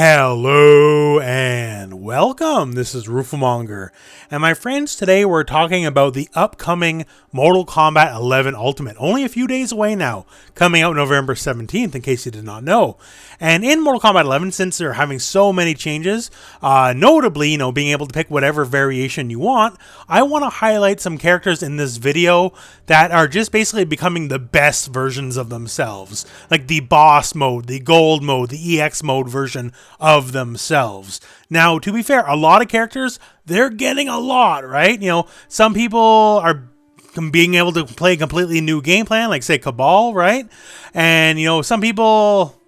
Hello and welcome. This is rooflemonger, and my friends, today we're talking about the upcoming Mortal Kombat 11 Ultimate. Only a few days away now, coming out November 17th, in case you did not know. And in Mortal Kombat 11, since they're having so many changes, notably, being able to pick whatever variation you want, I want to highlight some characters in this video that are just basically becoming the best versions of themselves. Like the boss mode, the gold mode, the EX mode version of themselves. Now, to be fair, a lot of characters, they're getting a lot, right? Some people are being able to play a completely new game plan, like say Cabal, right? And, some people,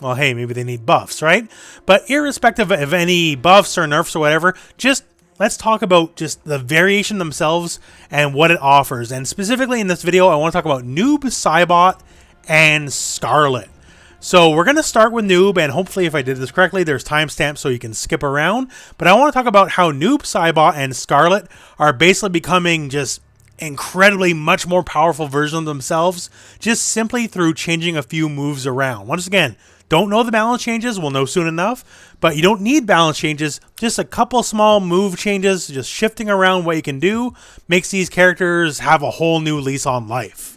well, hey, maybe they need buffs, right? But irrespective of any buffs or nerfs or whatever, let's talk about just the variation themselves and what it offers. And specifically in this video, I want to talk about Noob Saibot and Skarlet. So we're going to start with Noob, and hopefully if I did this correctly, there's timestamps so you can skip around. But I want to talk about how Noob Saibot and Skarlet are basically becoming just incredibly much more powerful versions of themselves, just simply through changing a few moves around. Once again, don't know the balance changes, we'll know soon enough, but you don't need balance changes, just a couple small move changes, just shifting around what you can do, makes these characters have a whole new lease on life.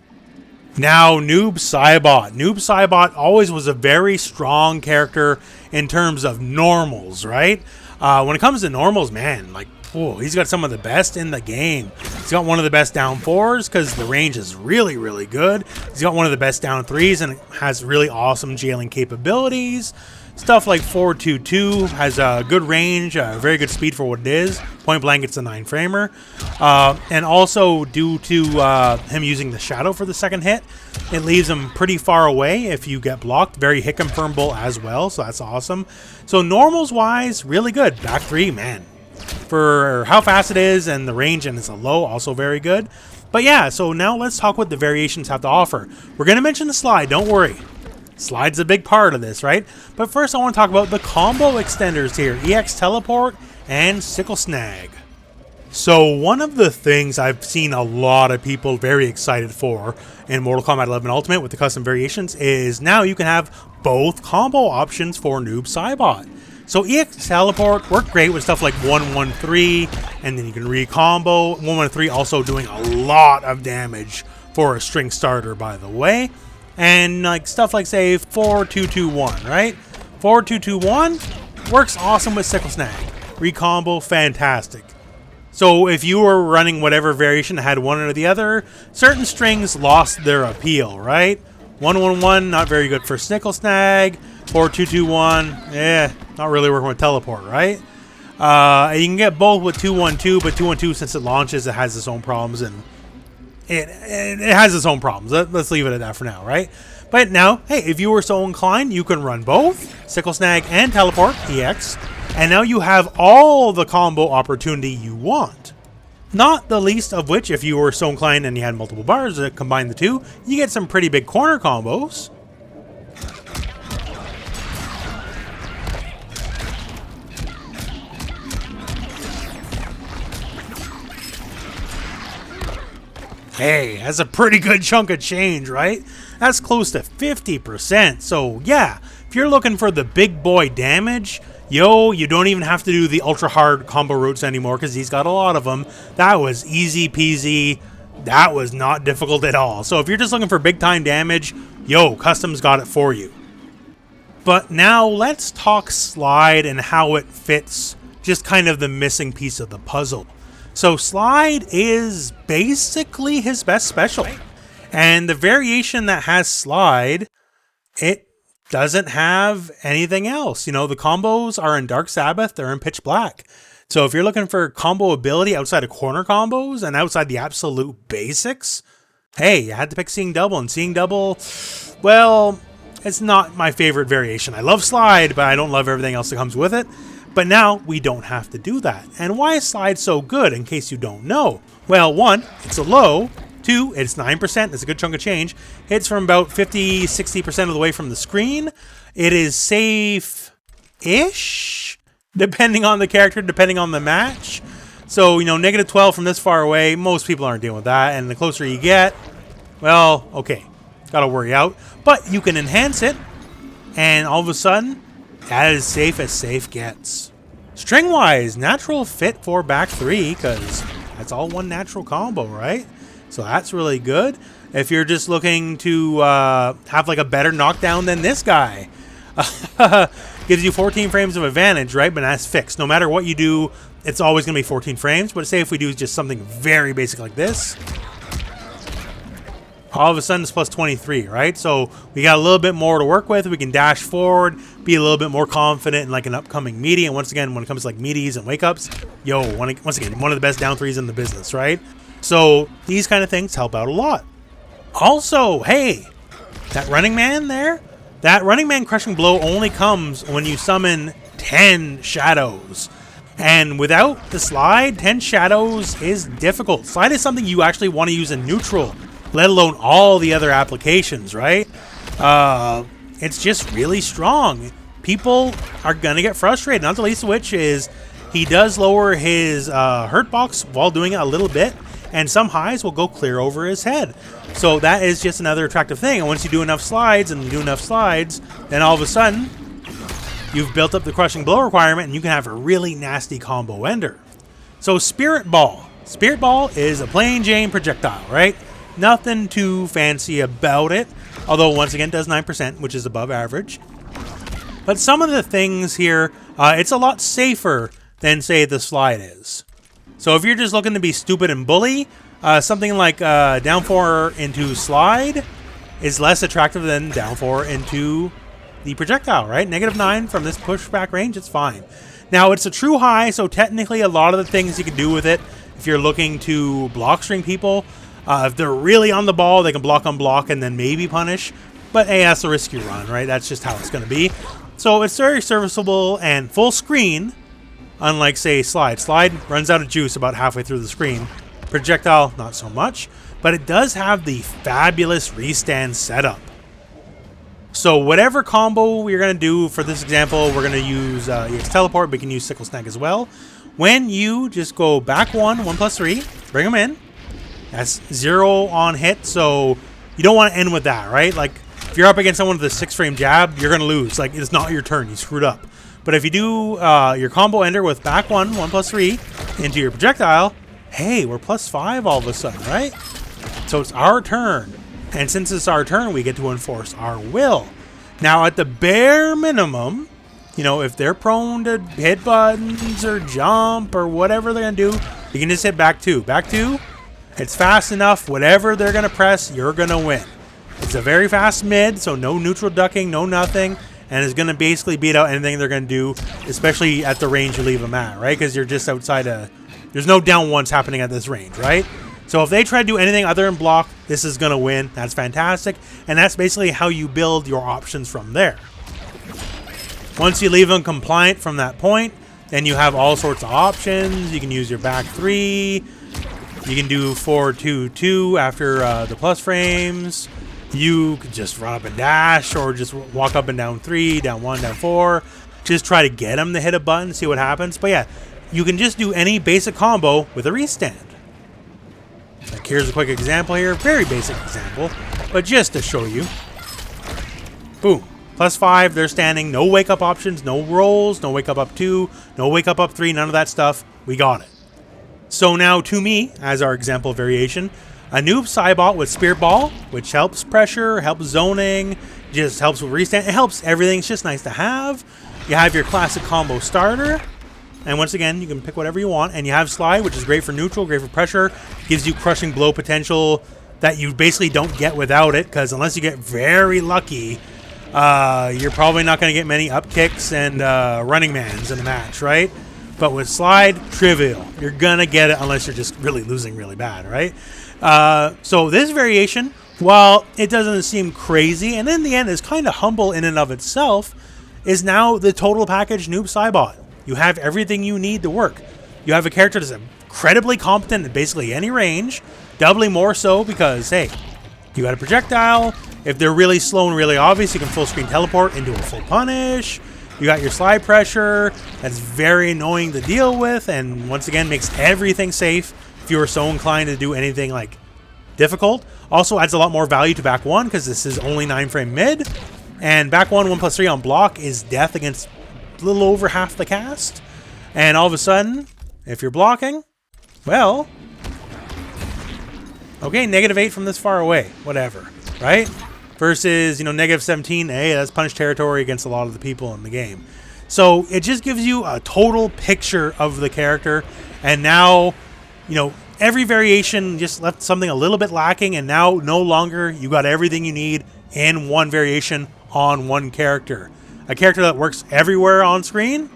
Now, Noob Saibot. Noob Saibot always was a very strong character in terms of normals, right? When it comes to normals, man, he's got some of the best in the game. He's got one of the best down 4s because the range is really, really good. He's got one of the best down 3s and has really awesome jailing capabilities. Stuff like 422 has a good range, very good speed for what it is. Point blank, it's a 9-framer. And also, due to him using the shadow for the second hit, it leaves him pretty far away if you get blocked. Very hit confirmable as well, so that's awesome. So normals-wise, really good. Back 3, man. For how fast it is and the range, and it's a low, also very good. But yeah, so now let's talk what the variations have to offer. We're going to mention the slide, don't worry. Slide's a big part of this, right? But first I want to talk about the combo extenders here. EX Teleport and Sickle Snag. So one of the things I've seen a lot of people very excited for in Mortal Kombat 11 Ultimate with the custom variations is now you can have both combo options for Noob Saibot. So EX Teleport worked great with stuff like 113, and then you can re-combo. 113 also doing a lot of damage for a string starter, by the way. And stuff like, say, 4221, right? 4221 works awesome with Sickle Snag. Recombo, fantastic. So if you were running whatever variation had one or the other, certain strings lost their appeal, right? 111, not very good for Sickle Snag. 4221, not really working with Teleport, right? You can get both with 212, but 212, since it launches, it has its own problems, and it has its own problems. Let's leave it at that for now, right? But now, hey, if you were so inclined, you can run both Sickle Snag and Teleport EX, and now you have all the combo opportunity you want. Not the least of which, if you were so inclined and you had multiple bars to combine the two, you get some pretty big corner combos. Hey, that's a pretty good chunk of change, right? That's close to 50%. So yeah, if you're looking for the big boy damage, you don't even have to do the ultra hard combo routes anymore because he's got a lot of them. That was easy peasy. That was not difficult at all. So if you're just looking for big time damage, Custom's got it for you. But now let's talk Slide and how it fits, just kind of the missing piece of the puzzle. So Slide is basically his best special. And the variation that has Slide, it doesn't have anything else. The combos are in Dark Sabbath, they're in Pitch Black. So if you're looking for combo ability outside of corner combos and outside the absolute basics, hey, you had to pick Seeing Double. And Seeing Double, well, it's not my favorite variation. I love Slide, but I don't love everything else that comes with it. But now we don't have to do that. And why is Slide so good, in case you don't know? Well, 1, it's a low. 2, it's 9%. That's a good chunk of change. Hits from about 50-60% of the way from the screen. It is safe-ish, depending on the character, depending on the match. So, negative 12 from this far away, most people aren't dealing with that. And the closer you get, well, okay, gotta worry out. But you can enhance it, and all of a sudden, as safe gets. String-wise, natural fit for back 3, because that's all one natural combo, right? So that's really good. If you're just looking to have like a better knockdown than this guy, gives you 14 frames of advantage, right? But that's fixed. No matter what you do, it's always going to be 14 frames. But say if we do just something very basic like this, all of a sudden it's plus 23, right? So we got a little bit more to work with. We can dash forward, be a little bit more confident in like an upcoming meaty. And once again, when it comes to like meaties and wake-ups, once again, one of the best down 3s in the business, right? So these kind of things help out a lot. Also, hey, that running man there, that running man crushing blow only comes when you summon 10 shadows. And without the slide, 10 shadows is difficult. Slide is something you actually want to use in neutral, let alone all the other applications, right? It's just really strong. People are going to get frustrated, not the least of which is he does lower his hurt box while doing it a little bit, and some highs will go clear over his head. So that is just another attractive thing. And once you do enough slides, then all of a sudden, you've built up the crushing blow requirement, and you can have a really nasty combo ender. So Spirit Ball. Spirit Ball is a plain Jane projectile, right? Nothing too fancy about it. Although, once again, it does 9%, which is above average. But some of the things here, it's a lot safer than, say, the slide is. So if you're just looking to be stupid and bully, something like down 4 into slide is less attractive than down 4 into the projectile, right? -9 from this pushback range, it's fine. Now, it's a true high, so technically a lot of the things you can do with it, if you're looking to block string people, if they're really on the ball, they can block on block and then maybe punish. But hey, that's a risk you run, right? That's just how it's going to be. So it's very serviceable and full screen. Unlike, say, slide. Slide runs out of juice about halfway through the screen. Projectile, not so much. But it does have the fabulous restand setup. So whatever combo we're going to do, for this example, we're going to use EX Teleport, but we can use Sickle Snag as well. When you just go back 1 plus 3, bring them in. That's 0 on hit, so you don't want to end with that, right? Like, if you're up against someone with a 6-frame jab, you're going to lose. Like, it's not your turn. You screwed up. But if you do your combo ender with back 1 plus 3 into your projectile, hey, we're plus 5 all of a sudden, right? So it's our turn. And since it's our turn, we get to enforce our will. Now, at the bare minimum, you know, if they're prone to hit buttons or jump or whatever they're going to do, you can just hit back 2. Back 2, it's fast enough. Whatever they're going to press, you're going to win. It's a very fast mid, so no neutral ducking, no nothing. And it's going to basically beat out anything they're going to do, especially at the range you leave them at, right? Because you're just outside of... There's no down ones happening at this range, right? So if they try to do anything other than block, this is going to win. That's fantastic. And that's basically how you build your options from there. Once you leave them compliant from that point, then you have all sorts of options. You can use your back 3. You can do 4-2-2 after the plus frames. You could just run up and dash, or just walk up and down 3, down 1, down 4. Just try to get them to hit a button, see what happens. But yeah, you can just do any basic combo with a restand. Like, here's a quick example here. Very basic example, but just to show you. Boom. Plus 5, they're standing. No wake up options, no rolls, no wake up 2, no wake up 3, none of that stuff. We got it. So now to me, as our example variation, a Noob Saibot with Spirit Ball, which helps pressure, helps zoning, just helps with restand. It helps everything. It's just nice to have. You have your classic combo starter. And once again, you can pick whatever you want. And you have slide, which is great for neutral, great for pressure. Gives you crushing blow potential that you basically don't get without it. Because unless you get very lucky, you're probably not going to get many up kicks and running mans in the match, right? But with slide, trivial. You're going to get it unless you're just really losing really bad, right? So this variation, while it doesn't seem crazy, and in the end is kind of humble in and of itself, is now the total package Noob Saibot. You have everything you need to work. You have a character that's incredibly competent at basically any range, doubly more so because, hey, you got a projectile. If they're really slow and really obvious, you can full screen teleport into a full punish. You got your slide pressure. That's very annoying to deal with, and once again makes everything safe if you are so inclined to do anything like difficult. Also adds a lot more value to back 1 because this is only 9-frame mid. And back 1/1+3 on block is death against a little over half the cast. And all of a sudden, if you're blocking, well, okay, -8 from this far away, whatever, right? Versus, you know, -17, hey, that's punch territory against a lot of the people in the game. So it just gives you a total picture of the character. And now, you know, every variation just left something a little bit lacking, and now no longer you got everything you need in one variation on one character. A character that works everywhere on screen,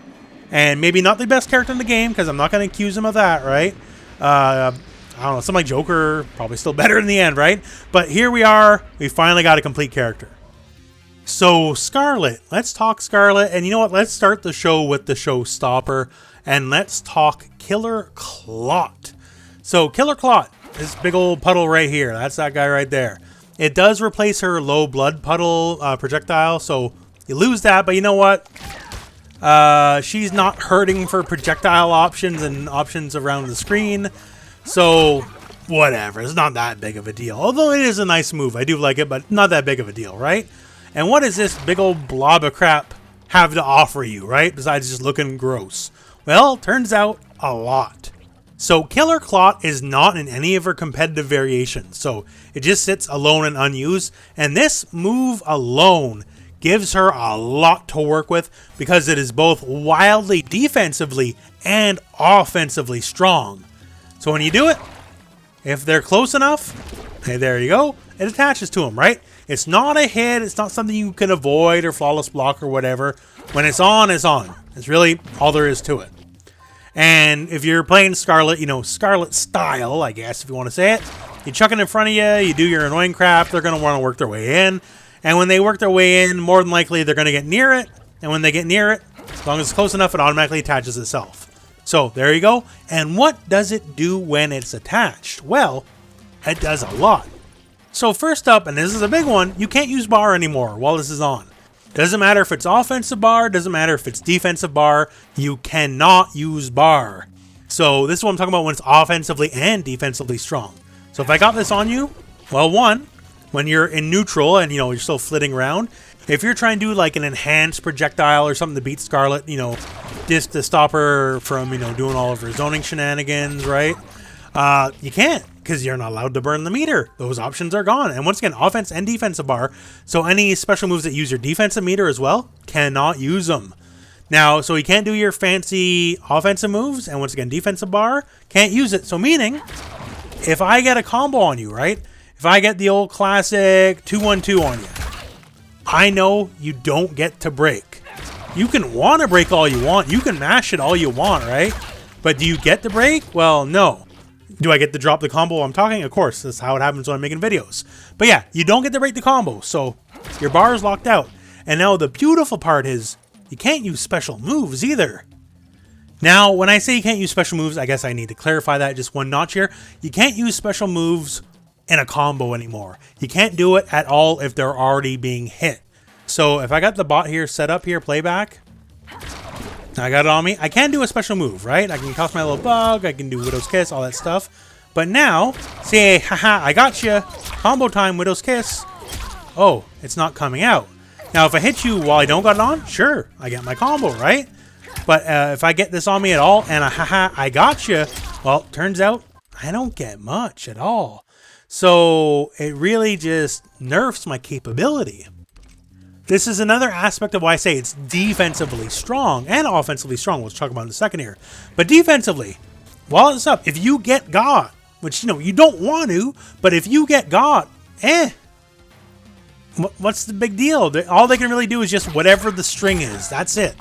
and maybe not the best character in the game, because I'm not going to accuse him of that, right? I don't know, something like Joker, probably still better in the end, right? But here we are, we finally got a complete character. So Skarlet, let's talk Skarlet, and you know what, let's start the show with the showstopper, and let's talk Killer Clot. So Killer Clot, this big old puddle right here, that's that guy right there. It does replace her low blood puddle projectile, so you lose that, but you know what? She's not hurting for projectile options and options around the screen, so whatever, it's not that big of a deal. Although it is a nice move, I do like it, but not that big of a deal, right? And what does this big old blob of crap have to offer you, right? Besides just looking gross. Well, turns out a lot. So Killer Clot is not in any of her competitive variations, so it just sits alone and unused, and this move alone gives her a lot to work with because it is both wildly defensively and offensively strong. So when you do it, if they're close enough, hey, there you go, it attaches to them, right? It's not a hit, it's not something you can avoid or flawless block or whatever. When it's on, it's on. It's really all there is to it. And if you're playing Skarlet, you know, Skarlet style, I guess, if you want to say it, you chuck it in front of you, you do your annoying crap, they're going to want to work their way in. And when they work their way in, more than likely, they're going to get near it. And when they get near it, as long as it's close enough, it automatically attaches itself. So there you go. And what does it do when it's attached? Well, it does a lot. So first up, and this is a big one, you can't use bar anymore while this is on. Doesn't matter if it's offensive bar, doesn't matter if it's defensive bar, you cannot use bar. So this is what I'm talking about when it's offensively and defensively strong. So if I got this on you, well, one, when you're in neutral and, you know, you're still flitting around, if you're trying to do like an enhanced projectile or something to beat Skarlet, you know, just to stop her from, you know, doing all of her zoning shenanigans, right? You can't, because you're not allowed to burn the meter. Those options are gone. And once again, offense and defensive bar. So any special moves that use your defensive meter as well, cannot use them. Now, so you can't do your fancy offensive moves, and once again, defensive bar, can't use it. So meaning, if I get a combo on you, right? If I get the old classic 2-1-2 on you, I know you don't get to break. You can want to break all you want. You can mash it all you want, right? But do you get to break? Well, no. Do I get to drop the combo while I'm talking? Of course, that's how it happens when I'm making videos. But yeah, you don't get to break the combo, so your bar is locked out. And now the beautiful part is, you can't use special moves either. Now, when I say you can't use special moves, I guess I need to clarify that just one notch here. You can't use special moves in a combo anymore. You can't do it at all if they're already being hit. So if I got the bot here set up here, playback, I got it on me. I can do a special move, right? I can toss my little bug, I can do Widow's Kiss, all that stuff. But now, say, haha, I got you. Combo time, Widow's Kiss. Oh, it's not coming out. Now, if I hit you while I don't got it on, sure, I get my combo, right? But if I get this on me at all, and haha, I got you, well, turns out I don't get much at all. So it really just nerfs my capability. This is another aspect of why I say it's defensively strong and offensively strong. We'll talk about in a second here. But defensively, while it's up, if you get got, which, you know, you don't want to, but if you get got, what's the big deal? All they can really do is just whatever the string is. That's it.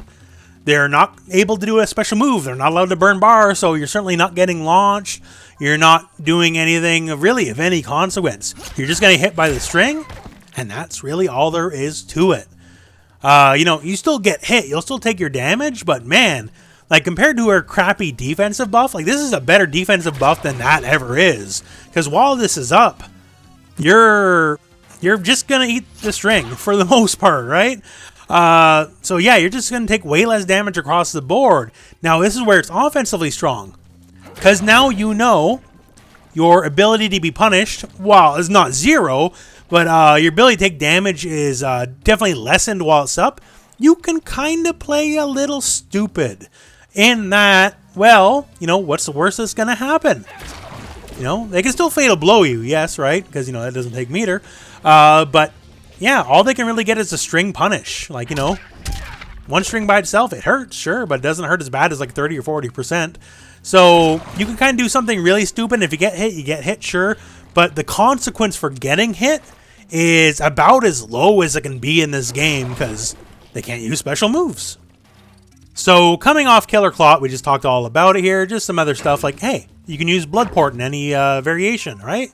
They're not able to do a special move. They're not allowed to burn bar, so you're certainly not getting launched. You're not doing anything really of any consequence. You're just getting hit by the string, and that's really all there is to it. You know, you still get hit. You'll still take your damage, but man, like compared to her crappy defensive buff, like this is a better defensive buff than that ever is. Because while this is up, you're just going to eat the string for the most part, right? So yeah, you're just going to take way less damage across the board. Now, this is where it's offensively strong. Because now you know your ability to be punished, while it's not zero, But your ability to take damage is definitely lessened while it's up. You can kind of play a little stupid in that, well, you know, what's the worst that's going to happen? You know, they can still fatal blow you, yes, right? Because, you know, that doesn't take meter. But, yeah, all they can really get is a string punish. Like, you know, one string by itself, it hurts, sure, but it doesn't hurt as bad as like 30 or 40%. So you can kind of do something really stupid. If you get hit, you get hit, sure. But the consequence for getting hit is about as low as it can be in this game because they can't use special moves. So coming off Killer Clot, we just talked all about it here. Just some other stuff like, hey, you can use Blood Port in any variation, right?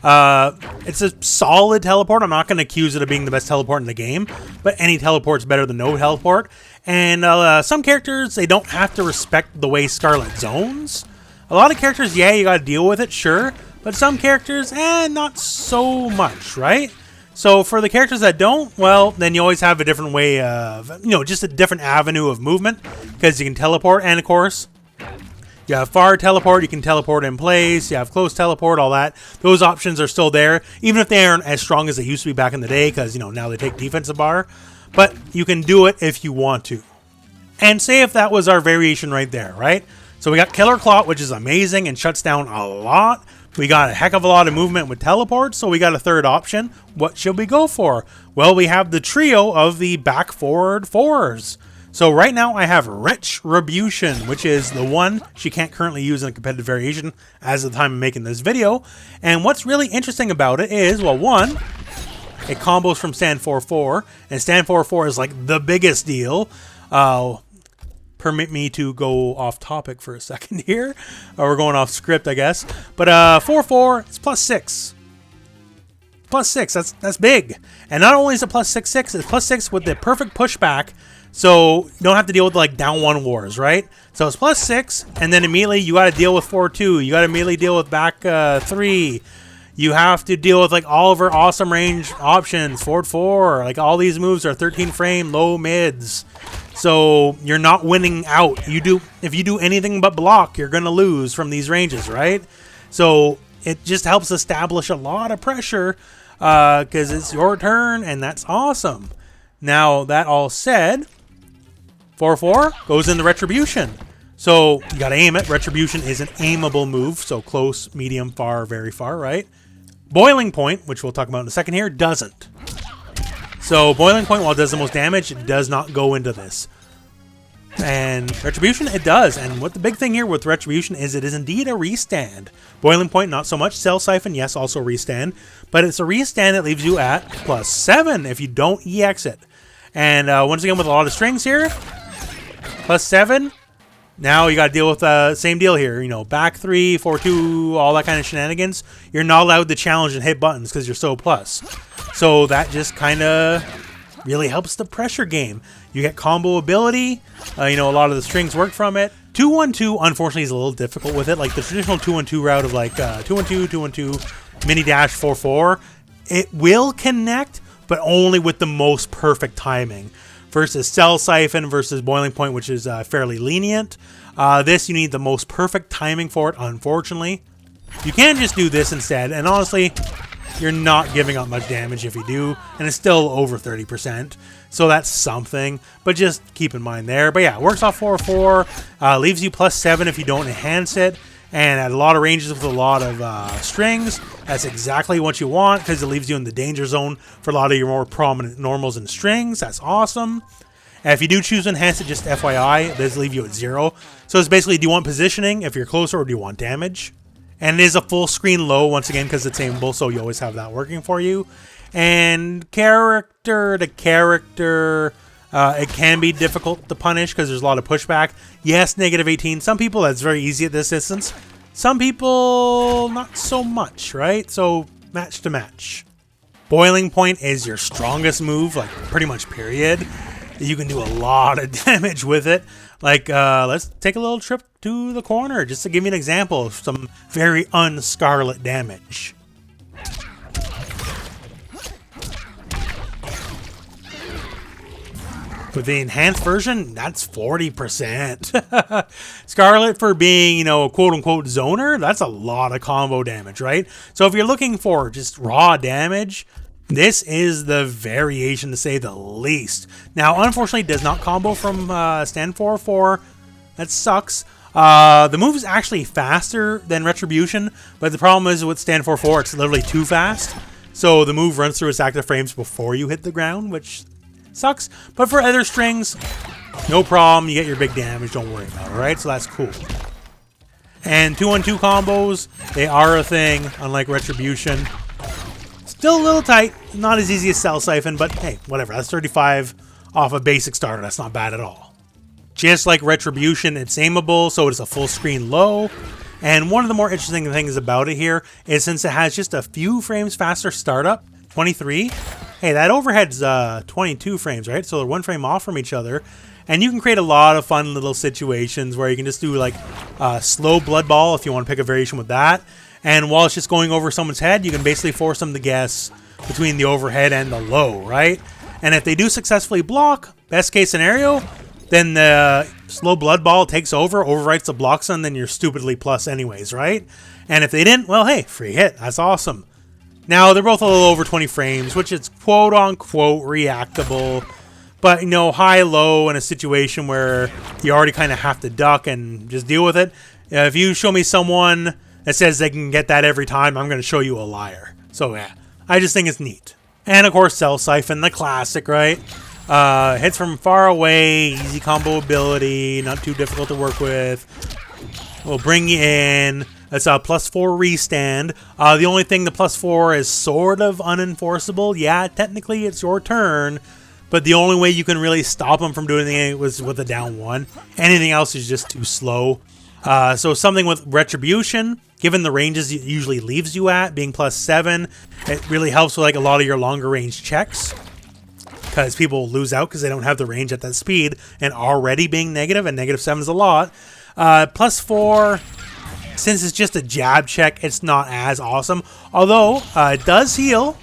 It's a solid teleport. I'm not going to accuse it of being the best teleport in the game, but any teleport's better than no teleport. And some characters, they don't have to respect the way Skarlet zones. A lot of characters, yeah, you got to deal with it, sure. But some characters, not so much, right? So for the characters that don't, well, then you always have a different way of, you know, just a different avenue of movement. Because you can teleport, and of course, you have far teleport, you can teleport in place, you have close teleport, all that. Those options are still there, even if they aren't as strong as they used to be back in the day, because, you know, now they take defensive bar. But you can do it if you want to. And say if that was our variation right there, right? So we got Killer Clot, which is amazing and shuts down a lot. We got a heck of a lot of movement with teleport, so we got a third option. What should we go for? Well, we have the trio of the back-forward fours. So right now I have Retribution, which is the one she can't currently use in a competitive variation as of the time of making this video. And what's really interesting about it is, well, one, it combos from stand 4-4, and stand 4-4 is like the biggest deal. Permit me to go off topic for a second here. We're going off script, I guess. But 4-4, it's +6. +6, that's big. And not only is it +6/6, it's +6 with the perfect pushback. So you don't have to deal with like down 1 wars, right? So it's +6, and then immediately you got to deal with 4-2. You got to immediately deal with back 3. You have to deal with like all of her awesome range options, forward 4. Like all these moves are 13 frame, low mids. So you're not winning out. If you do anything but block, you're going to lose from these ranges, right? So it just helps establish a lot of pressure because it's your turn, and that's awesome. Now, that all said, 4-4 goes into Retribution. So you got to aim it. Retribution is an aimable move, so close, medium, far, very far, right? Boiling Point, which we'll talk about in a second here, doesn't. So Boiling Point, while it does the most damage, it does not go into this. And Retribution, it does. And what the big thing here with Retribution is it is indeed a restand. Boiling Point, not so much. Cell Siphon, yes, also restand. But it's a restand that leaves you at +7 if you don't EX it. And once again, with a lot of strings here, +7. Now you got to deal with the same deal here. You know, back 3, 4-2, all that kind of shenanigans. You're not allowed to challenge and hit buttons because you're so plus. So that just kind of really helps the pressure game. You get combo ability. You know, a lot of the strings work from it. 2-1-2, unfortunately, is a little difficult with it. Like the traditional 2-1-2 route of like 2-1-2, 2-1-2, mini dash 4-4. It will connect, but only with the most perfect timing. Versus Cell Siphon versus Boiling Point, which is fairly lenient. This, you need the most perfect timing for it, unfortunately. You can just do this instead, and honestly, you're not giving up much damage if you do, and it's still over 30%, so that's something, but just keep in mind there. But yeah, it works off 4-4, leaves you +7 if you don't enhance it, and at a lot of ranges with a lot of strings, that's exactly what you want, because it leaves you in the danger zone for a lot of your more prominent normals and strings. That's awesome. And if you do choose to enhance it, just FYI, this leave you at 0. So it's basically, do you want positioning if you're closer, or do you want damage? And it is a full screen low, once again, because it's aimable, so you always have that working for you. And character to character, it can be difficult to punish because there's a lot of pushback. Yes, -18. Some people, that's very easy at this distance. Some people, not so much, right? So, match to match. Boiling Point is your strongest move, like, pretty much period. You can do a lot of damage with it. Like, let's take a little trip to the corner, just to give you an example of some very un-Skarlet damage. With the enhanced version, that's 40%. Skarlet, for being, you know, a quote-unquote zoner, that's a lot of combo damage, right? So if you're looking for just raw damage, This is the variation to say the least. Now, unfortunately, it does not combo from stand 4-4. That sucks. The move is actually faster than Retribution, but the problem is with stand 4-4, it's literally too fast. So the move runs through its active frames before you hit the ground, which sucks. But for other strings, no problem. You get your big damage. Don't worry about it, alright? So that's cool. And 2-on-2 combos, they are a thing, unlike Retribution. Still a little tight. Not as easy as Cell Siphon, but hey, whatever. That's 35 off a basic starter. That's not bad at all. Just like Retribution, it's aimable, so it's a full screen low. And one of the more interesting things about it here is since it has just a few frames faster startup, 23, hey, that overhead's 22 frames, right? So they're one frame off from each other. And you can create a lot of fun little situations where you can just do like slow blood ball if you want to pick a variation with that. And while it's just going over someone's head, you can basically force them to guess between the overhead and the low, right? And if they do successfully block, best case scenario, then the slow blood ball takes over, overwrites the blocks, and then you're stupidly plus anyways, right? And if they didn't, well, hey, free hit. That's awesome. Now, they're both a little over 20 frames, which is quote-unquote reactable. But, you know, high-low in a situation where you already kind of have to duck and just deal with it. If you show me someone that says they can get that every time, I'm going to show you a liar. So, yeah, I just think it's neat. And, of course, Cell Siphon, the classic, right? Hits from far away, easy combo ability, not too difficult to work with. We'll bring you in. It's a +4 restand. The only thing the +4 is sort of unenforceable. Yeah, technically it's your turn, but the only way you can really stop them from doing anything was with a down 1. Anything else is just too slow. So something with Retribution, given the ranges it usually leaves you at, being +7, it really helps with like a lot of your longer range checks. Because people lose out because they don't have the range at that speed, and already being negative, and -7 is a lot. +4, since it's just a jab check, it's not as awesome. Although, it does heal.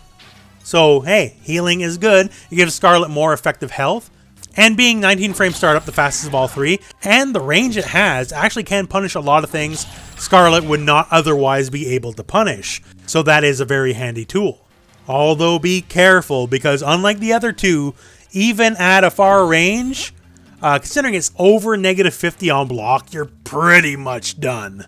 So, hey, healing is good. It gives Skarlet more effective health. And being 19 frame startup, the fastest of all three, and the range it has actually can punish a lot of things Skarlet would not otherwise be able to punish. So that is a very handy tool. Although be careful, because unlike the other two, even at a far range, considering it's over -50 on block, you're pretty much done.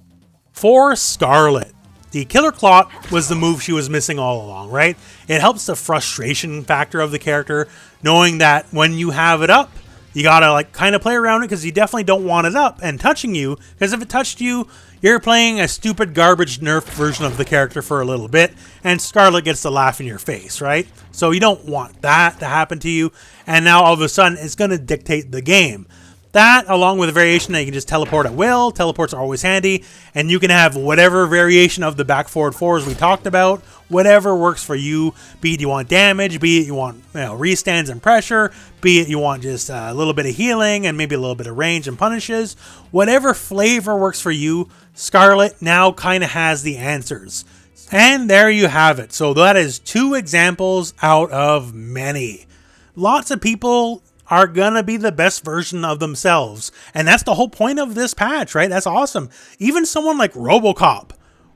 For Skarlet, the Killer Clot was the move she was missing all along, right? It helps the frustration factor of the character, knowing that when you have it up, you gotta like kind of play around it because you definitely don't want it up and touching you, because if it touched you, you're playing a stupid garbage nerfed version of the character for a little bit, and Skarlet gets to laugh in your face, right? So you don't want that to happen to you, and now all of a sudden it's going to dictate the game. That, along with a variation that you can just teleport at will, teleports are always handy, and you can have whatever variation of the back forward 4s we talked about, whatever works for you, be it you want damage, be it you want restands and pressure, be it you want just a little bit of healing and maybe a little bit of range and punishes, whatever flavor works for you, Skarlet now kind of has the answers. And there you have it. So that is 2 examples out of many. Lots of people are gonna be the best version of themselves. And that's the whole point of this patch, right? That's awesome. Even someone like Robocop.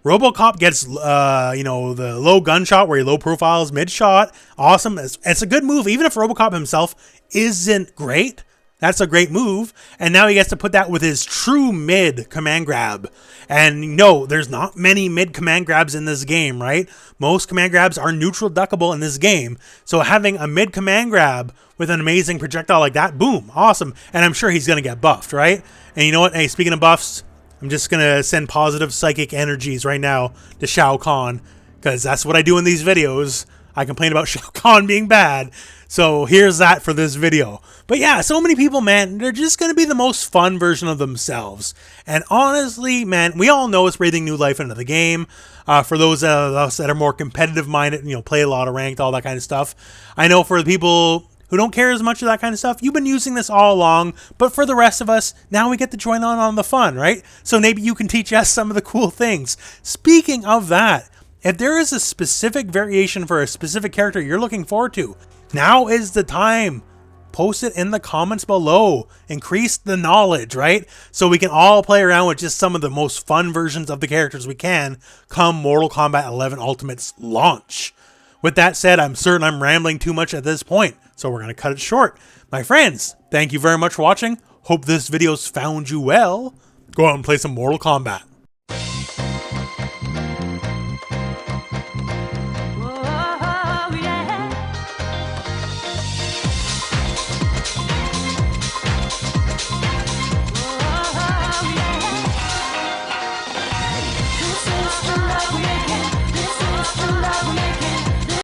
Robocop gets, the low gunshot where he low profiles mid-shot. Awesome. It's a good move. Even if Robocop himself isn't great, that's a great move. And now he gets to put that with his true mid command grab. And no, there's not many mid command grabs in this game, right? Most command grabs are neutral duckable in this game. So having a mid command grab with an amazing projectile like that, boom, awesome. And I'm sure he's going to get buffed, right? And you know what? Hey, speaking of buffs, I'm just going to send positive psychic energies right now to Shao Kahn, because that's what I do in these videos. I complain about Shao Kahn being bad. So here's that for this video. But yeah, so many people, man, they're just going to be the most fun version of themselves. And honestly, man, we all know it's breathing new life into the game. For those of us that are more competitive minded, play a lot of ranked, all that kind of stuff. I know for the people who don't care as much of that kind of stuff, you've been using this all along. But for the rest of us, now we get to join on the fun, right? So maybe you can teach us some of the cool things. Speaking of that, if there is a specific variation for a specific character you're looking forward to, now is the time. Post it in the comments below. Increase the knowledge, right? So we can all play around with just some of the most fun versions of the characters we can come Mortal Kombat 11 Ultimate's launch. With that said, I'm certain I'm rambling too much at this point, so we're going to cut it short. My friends, thank you very much for watching. Hope this video's found you well. Go out and play some Mortal Kombat.